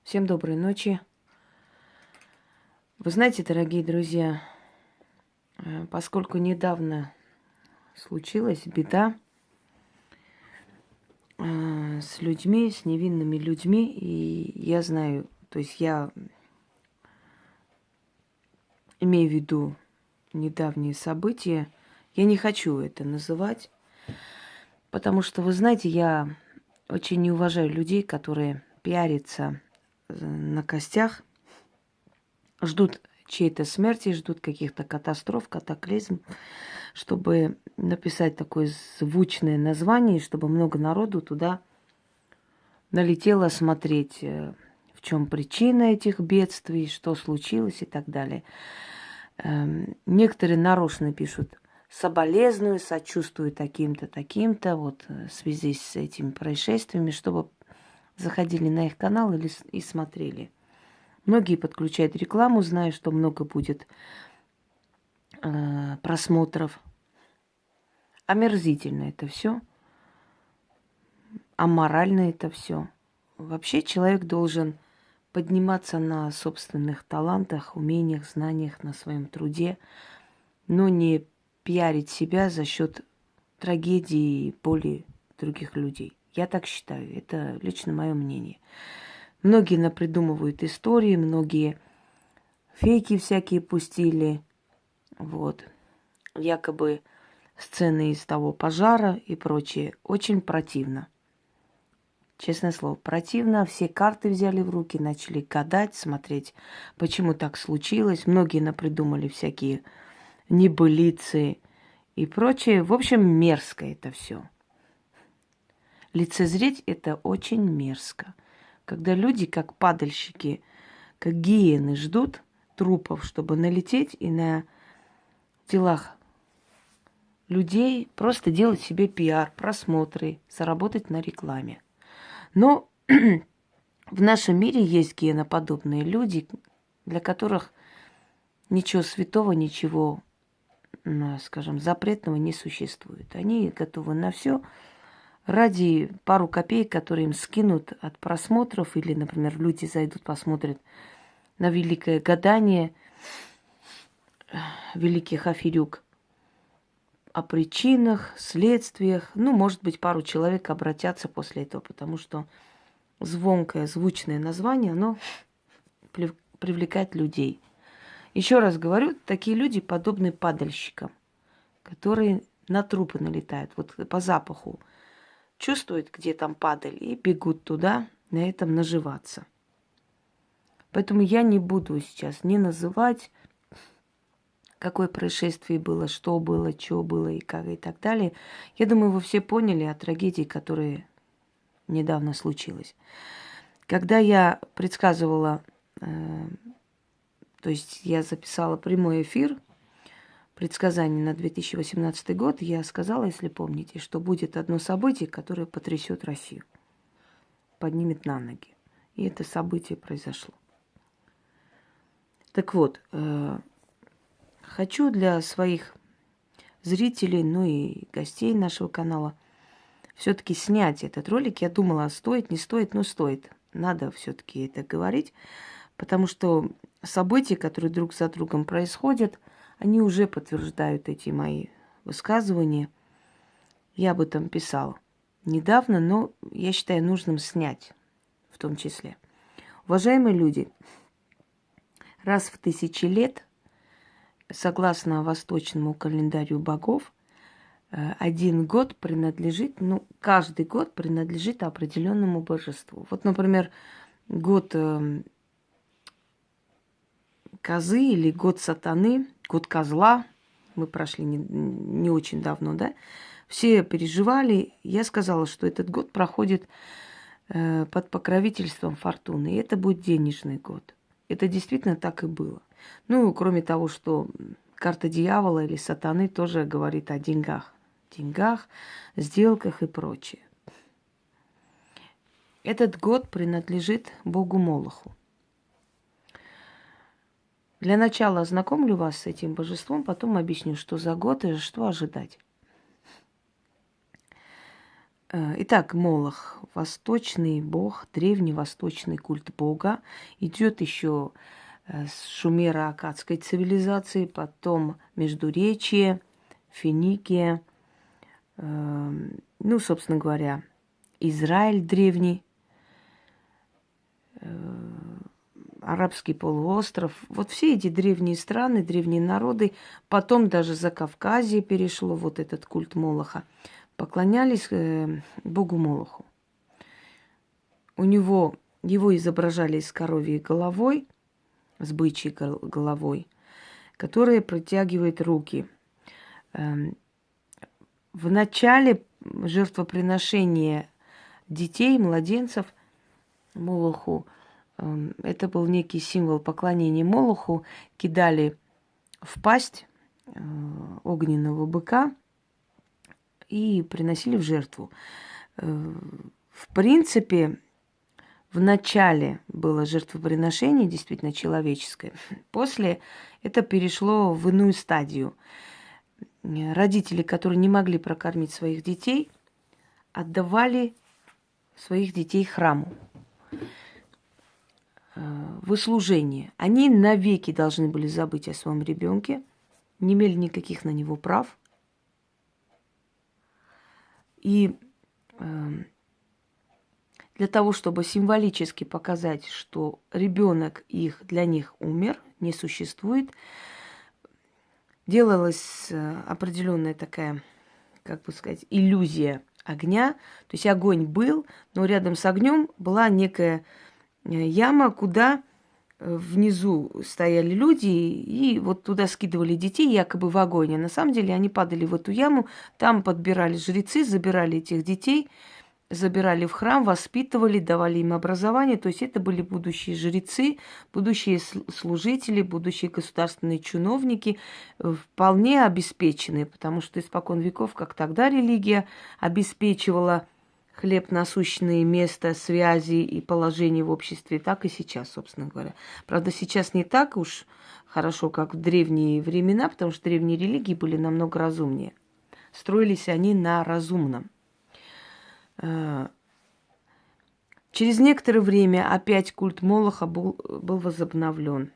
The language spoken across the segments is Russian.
Всем доброй ночи. Вы знаете, дорогие друзья, поскольку недавно случилась беда с людьми, с невинными людьми, и я знаю, то есть я имею в виду недавние события, я не хочу это называть, потому что, вы знаете, я очень не уважаю людей, которые пиарятся на костях, ждут чьей-то смерти, ждут каких-то катастроф, катаклизм, чтобы написать такое звучное название, чтобы много народу туда налетело смотреть, в чем причина этих бедствий, что случилось и так далее. Некоторые нарочно пишут: соболезную, сочувствую таким-то, таким-то, вот в связи с этими происшествиями, чтобы заходили на их канал и смотрели. Многие подключают рекламу, зная, что много будет просмотров. Омерзительно это все, аморально это все. Вообще человек должен подниматься на собственных талантах, умениях, знаниях, на своем труде, но не пиарить себя за счет трагедии и боли других людей. Я так считаю, это лично мое мнение. Многие напридумывают истории, многие фейки всякие пустили, вот, якобы сцены из того пожара и прочее. Очень противно. Честное слово, противно. Все карты взяли в руки, начали гадать, смотреть, почему так случилось. Многие напридумали всякие небылицы и прочее. В общем, мерзко это все. Лицезреть это очень мерзко. Когда люди, как падальщики, как гиены, ждут трупов, чтобы налететь и на телах людей просто делать себе пиар, просмотры, заработать на рекламе. Но в нашем мире есть геноподобные люди, для которых ничего святого, ничего, скажем, запретного не существует. Они готовы на все ради пару копеек, которые им скинут от просмотров, или, например, люди зайдут, посмотрят на великое гадание великих аферюк о причинах, следствиях. Ну, может быть, пару человек обратятся после этого, потому что звонкое, звучное название, оно привлекает людей. Еще раз говорю, такие люди подобны падальщикам, которые на трупы налетают. Вот по запаху чувствуют, где там падаль, и бегут туда, на этом наживаться. Поэтому я не буду сейчас не называть, какое происшествие было, что было и как и так далее. Я думаю, вы все поняли о трагедии, которая недавно случилась. Когда я предсказывала, то есть я записала прямой эфир предсказаний на 2018 год, я сказала, если помните, что будет одно событие, которое потрясет Россию, поднимет на ноги. И это событие произошло. Так вот, хочу для своих зрителей, ну и гостей нашего канала все-таки снять этот ролик. Я думала, стоит, не стоит, но стоит. Надо все-таки это говорить, потому что события, которые друг за другом происходят, они уже подтверждают эти мои высказывания. Я об этом писала недавно, но я считаю нужным снять в том числе. Уважаемые люди, раз в 1000 лет, согласно восточному календарю богов, один год принадлежит, каждый год принадлежит определенному божеству. Вот, например, год козы или год сатаны, год козла, мы прошли не очень давно, да, все переживали. Я сказала, что этот год проходит под покровительством фортуны, и это будет денежный год. Это действительно так и было. Ну, кроме того, что карта дьявола или сатаны тоже говорит о деньгах, сделках и прочее. Этот год принадлежит богу Молоху. Для начала ознакомлю вас с этим божеством, потом объясню, что за год и что ожидать. Итак, Молох, восточный бог, древний восточный культ бога, идет еще с шумеро-аккадской цивилизации, потом Междуречье, Финикия, ну, собственно говоря, Израиль древний, Арабский полуостров. Вот все эти древние страны, древние народы, потом даже Закавказье перешло, вот этот культ Молоха, поклонялись богу Молоху. Его изображали с коровьей головой, с бычьей головой, которая протягивает руки. В начале жертвоприношения детей, младенцев Молоху, это был некий символ поклонения Молоху, кидали в пасть огненного быка и приносили в жертву. В принципе, в начале было жертвоприношение, действительно человеческое. После это перешло в иную стадию. Родители, которые не могли прокормить своих детей, отдавали своих детей храму в служение. Они навеки должны были забыть о своем ребенке, не имели никаких на него прав. И для того, чтобы символически показать, что ребенок их для них умер, не существует, делалась определенная такая, как бы сказать, иллюзия огня. То есть огонь был, но рядом с огнем была некая яма, куда внизу стояли люди, и вот туда скидывали детей якобы в огонь. А на самом деле они падали в эту яму, там подбирали жрецы, забирали этих детей, забирали в храм, воспитывали, давали им образование. То есть это были будущие жрецы, будущие служители, будущие государственные чиновники, вполне обеспеченные, потому что испокон веков, как тогда религия обеспечивала хлеб насущные, место связи и положение в обществе, так и сейчас, собственно говоря. Правда, сейчас не так уж хорошо, как в древние времена, потому что древние религии были намного разумнее. Строились они на разумном. Через некоторое время опять культ Молоха был возобновлен.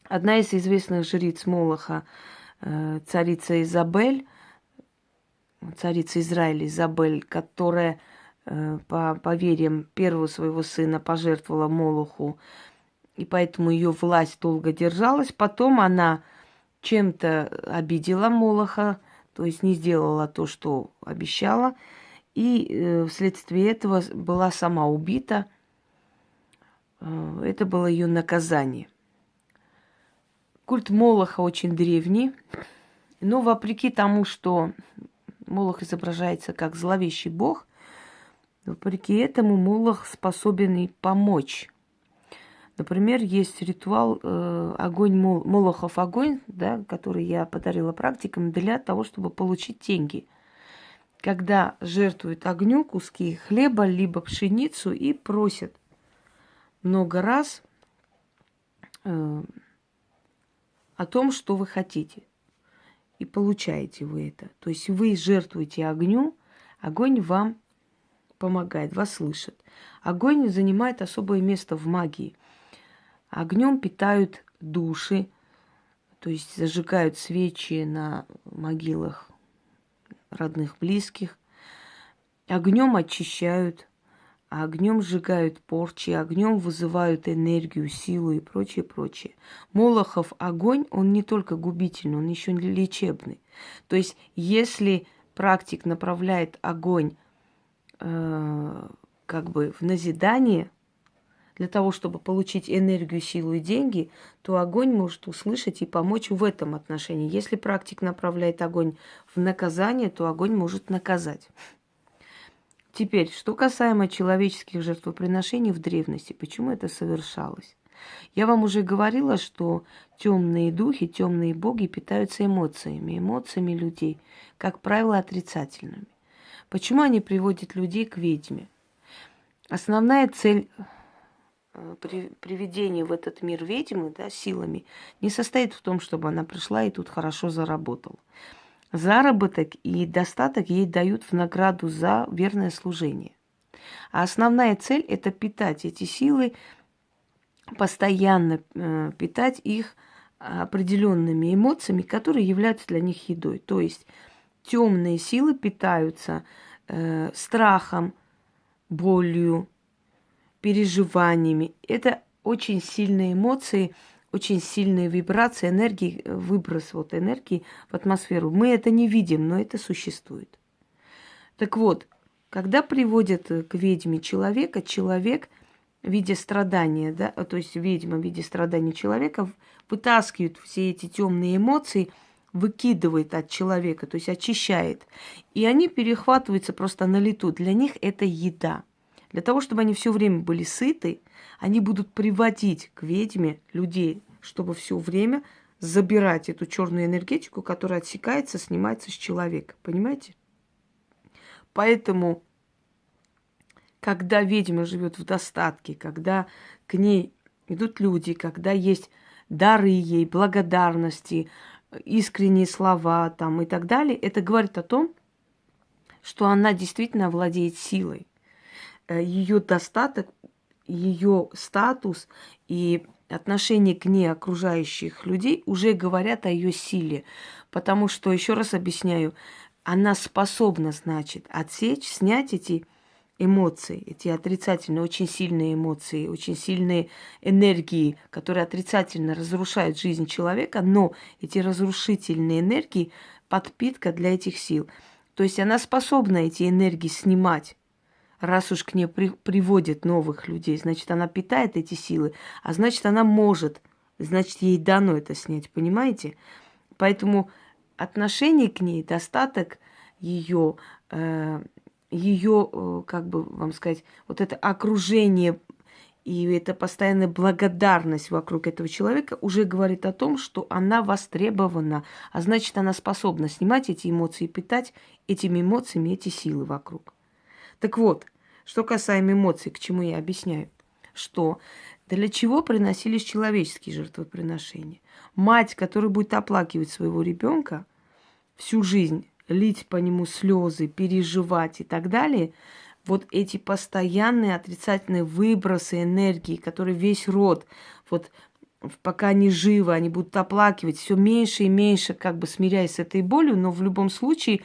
Одна из известных жриц Молоха, царица Изабель, царица Израиля Изабель, которая по поверьям первого своего сына пожертвовала Молоху, и поэтому ее власть долго держалась. Потом она чем-то обидела Молоха, то есть не сделала то, что обещала, и вследствие этого была сама убита. Это было ее наказание. Культ Молоха очень древний, но вопреки тому, что Молох изображается как зловещий бог, вопреки этому Молох способен и помочь. Например, есть ритуал огонь Молохов огонь, да, который я подарила практикам для того, чтобы получить деньги. Когда жертвуют огню куски хлеба либо пшеницу и просят много раз о том, что вы хотите. И получаете вы это. То есть вы жертвуете огню, огонь вам помогает, вас слышит. Огонь занимает особое место в магии. Огнем питают души, то есть зажигают свечи на могилах родных, близких. Огнем очищают, огнем сжигают порчи, огнем вызывают энергию, силу и прочее, прочее. Молохов огонь, он не только губительный, он еще лечебный. То есть, если практик направляет огонь как бы в назидание, для того, чтобы получить энергию, силу и деньги, то огонь может услышать и помочь в этом отношении. Если практик направляет огонь в наказание, то огонь может наказать. Теперь, что касаемо человеческих жертвоприношений в древности, почему это совершалось? Я вам уже говорила, что темные духи, темные боги питаются эмоциями людей, как правило, отрицательными. Почему они приводят людей к ведьме? Основная цель приведения в этот мир ведьмы, да, силами, не состоит в том, чтобы она пришла и тут хорошо заработала. Заработок и достаток ей дают в награду за верное служение. А основная цель – это питать эти силы, постоянно питать их определенными эмоциями, которые являются для них едой. То есть темные силы питаются страхом, болью, переживаниями. Это очень сильные эмоции, очень сильные вибрации, энергии, выброс вот энергии в атмосферу. Мы это не видим, но это существует. Так вот, когда приводят к ведьме человека, человек в виде страдания, да, то есть ведьма в виде страданий человека вытаскивает все эти темные эмоции, выкидывает от человека, то есть очищает. И они перехватываются просто на лету. Для них это еда. Для того, чтобы они все время были сыты, они будут приводить к ведьме людей, чтобы все время забирать эту черную энергетику, которая отсекается, снимается с человека. Понимаете? Поэтому, когда ведьма живет в достатке, когда к ней идут люди, когда есть дары ей, благодарности, искренние слова там, и так далее, это говорит о том, что она действительно владеет силой. Ее достаток, ее статус и отношение к ней окружающих людей уже говорят о ее силе. Потому что, еще раз объясняю, она способна, значит, отсечь, снять эти эмоции, эти отрицательные, очень сильные эмоции, очень сильные энергии, которые отрицательно разрушают жизнь человека, но эти разрушительные энергии – подпитка для этих сил. То есть она способна эти энергии снимать. Раз уж к ней приводят новых людей, значит, она питает эти силы, а значит, она может, значит, ей дано это снять, понимаете? Поэтому отношение к ней, достаток ее, как бы вам сказать, вот это окружение и эта постоянная благодарность вокруг этого человека уже говорит о том, что она востребована, а значит, она способна снимать эти эмоции и питать этими эмоциями эти силы вокруг. Так вот, что касаемо эмоций, к чему я объясняю, что для чего приносились человеческие жертвоприношения? Мать, которая будет оплакивать своего ребенка всю жизнь, лить по нему слезы, переживать и так далее, вот эти постоянные отрицательные выбросы энергии, которые весь род, вот пока они живы, они будут оплакивать все меньше и меньше, как бы смиряясь с этой болью, но в любом случае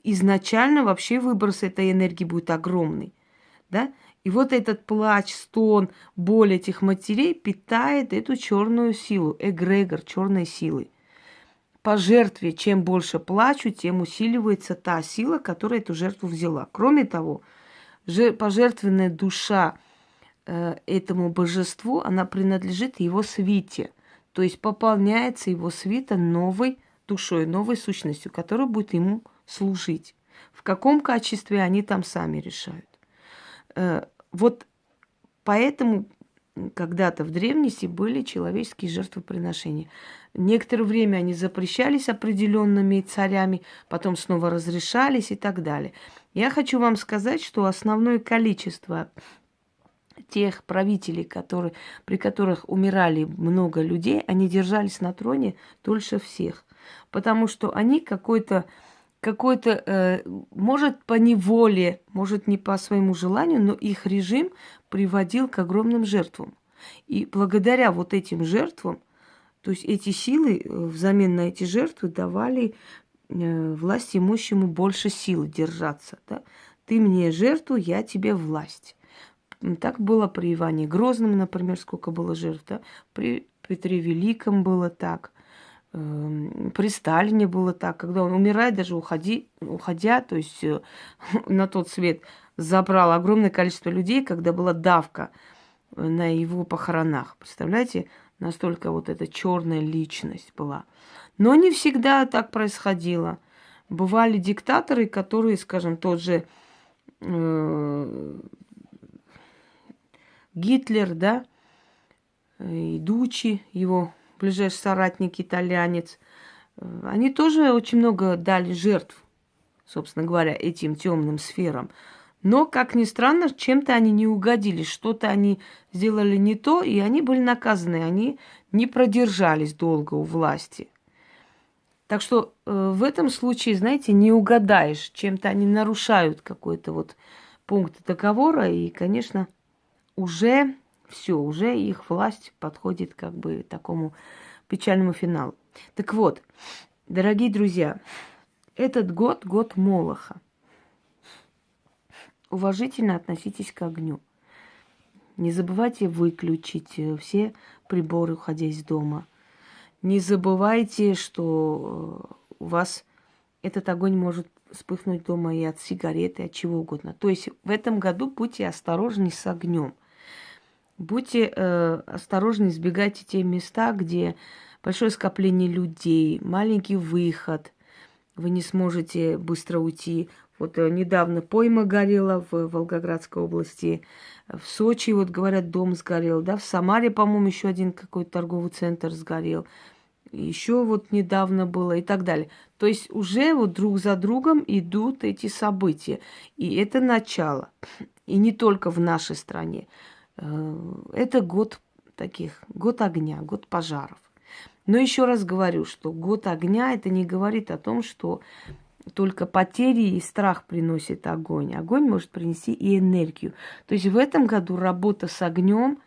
изначально вообще выброс этой энергии будет огромный, да? И вот этот плач, стон, боль этих матерей питает эту черную силу, эгрегор черной силы. По жертве, чем больше плачу, тем усиливается та сила, которая эту жертву взяла. Кроме того, пожертвованная душа этому божеству, она принадлежит его свите, то есть пополняется его свита новой душой, новой сущностью, которая будет ему служить. В каком качестве они там сами решают. Вот поэтому когда-то в древности были человеческие жертвоприношения. Некоторое время они запрещались определенными царями, потом снова разрешались и так далее. Я хочу вам сказать, что основное количество тех правителей, при которых умирали много людей, они держались на троне дольше всех. Потому что они какой-то, может, по неволе, может, не по своему желанию, но их режим приводил к огромным жертвам. И благодаря вот этим жертвам, то есть эти силы взамен на эти жертвы давали власть имущему больше силы держаться. Да? Ты мне жертву, я тебе власть. Так было при Иване Грозном, например, сколько было жертв. Да? При Петре Великом было так. При Сталине было так, когда он умирает, даже уходя, то есть на тот свет, забрал огромное количество людей, когда была давка на его похоронах. Представляете, настолько вот эта черная личность была. Но не всегда так происходило. Бывали диктаторы, которые, скажем, тот же Гитлер, да, и Дучи, его ближайший соратник, итальянец, они тоже очень много дали жертв, собственно говоря, этим темным сферам. Но, как ни странно, чем-то они не угодили, что-то они сделали не то, и они были наказаны, они не продержались долго у власти. Так что в этом случае, знаете, не угадаешь, чем-то они нарушают какой-то вот пункт договора, и, конечно, уже все, уже их власть подходит как бы к такому печальному финалу. Так вот, дорогие друзья, этот год – год Молоха. Уважительно относитесь к огню. Не забывайте выключить все приборы, уходя из дома. Не забывайте, что у вас этот огонь может вспыхнуть дома и от сигареты, от чего угодно. То есть в этом году будьте осторожны с огнем. Будьте осторожны, избегайте те места, где большое скопление людей, маленький выход, вы не сможете быстро уйти. Вот недавно пойма горела в Волгоградской области, в Сочи, вот говорят, дом сгорел, да, в Самаре, по-моему, еще один какой-то торговый центр сгорел, еще вот недавно было и так далее. То есть уже вот друг за другом идут эти события, и это начало, и не только в нашей стране. Это год таких, год огня, год пожаров. Но еще раз говорю, что год огня это не говорит о том, что только потери и страх приносит огонь. Огонь может принести и энергию. То есть в этом году работа с огнем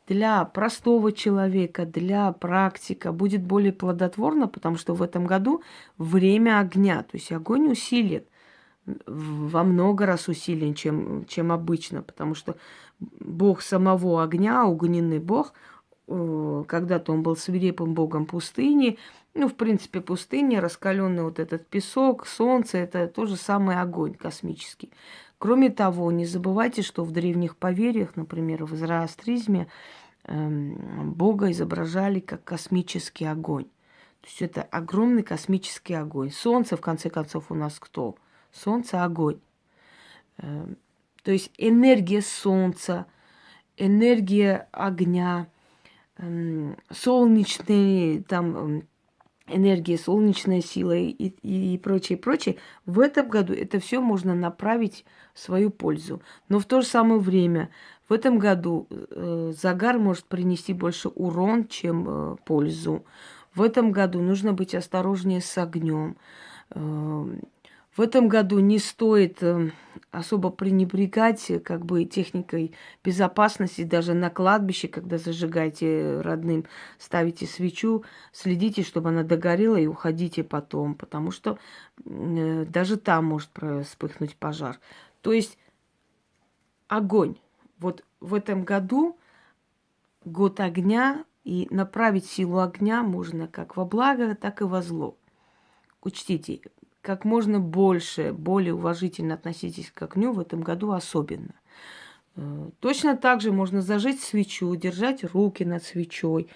для простого человека, для практика будет более плодотворна, потому что в этом году время огня. То есть огонь усилит во много раз усилен, чем обычно, потому что бог самого огня, огненный бог, когда-то он был свирепым богом пустыни. Ну, в принципе, пустыня, раскаленный вот этот песок, солнце, это тоже самый огонь космический. Кроме того, не забывайте, что в древних поверьях, например, в зороастризме, Бога изображали как космический огонь. То есть это огромный космический огонь. Солнце, в конце концов, у нас кто? Солнце – огонь. То есть энергия солнца, энергия огня, солнечные, там, энергия, солнечная сила и прочее, прочее. В этом году это все можно направить в свою пользу. Но в то же самое время в этом году загар может принести больше урон, чем пользу. В этом году нужно быть осторожнее с огнем. В этом году не стоит особо пренебрегать как бы техникой безопасности. Даже на кладбище, когда зажигаете родным, ставите свечу, следите, чтобы она догорела, и уходите потом, потому что даже там может вспыхнуть пожар. То есть огонь. Вот в этом году год огня, и направить силу огня можно как во благо, так и во зло. Учтите, как можно больше, более уважительно относитесь к огню в этом году особенно. Точно так же можно зажечь свечу, держать руки над свечой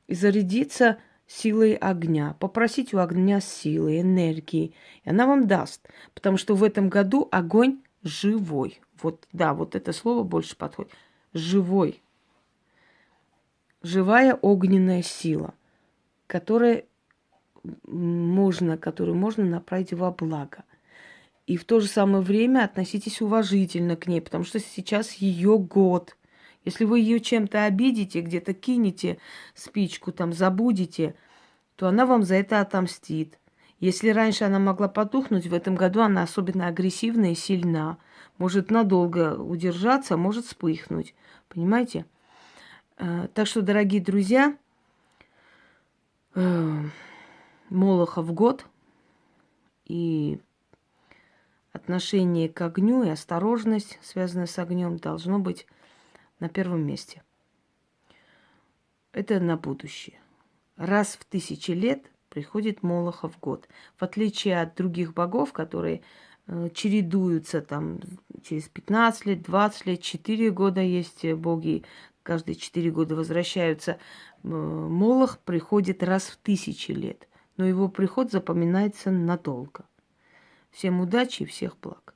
и зарядиться силой огня, попросить у огня силы, энергии, и она вам даст. Потому что в этом году огонь живой. Вот, да, вот это слово больше подходит. Живой. Живая огненная сила, которую можно направить во благо. И в то же самое время относитесь уважительно к ней, потому что сейчас ее год. Если вы ее чем-то обидите, где-то кинете спичку, там забудете, то она вам за это отомстит. Если раньше она могла потухнуть, в этом году она особенно агрессивна и сильна. Может надолго удержаться, может вспыхнуть. Понимаете? Так что, дорогие друзья, Молохов год, и отношение к огню и осторожность, связанная с огнем, должно быть на первом месте. Это на будущее. Раз в 1000 лет приходит Молохов год. В отличие от других богов, которые чередуются там через 15 лет, 20 лет, 4 года есть боги, каждые 4 года возвращаются. Молох приходит раз в 1000 лет, но его приход запоминается надолго. Всем удачи и всех благ.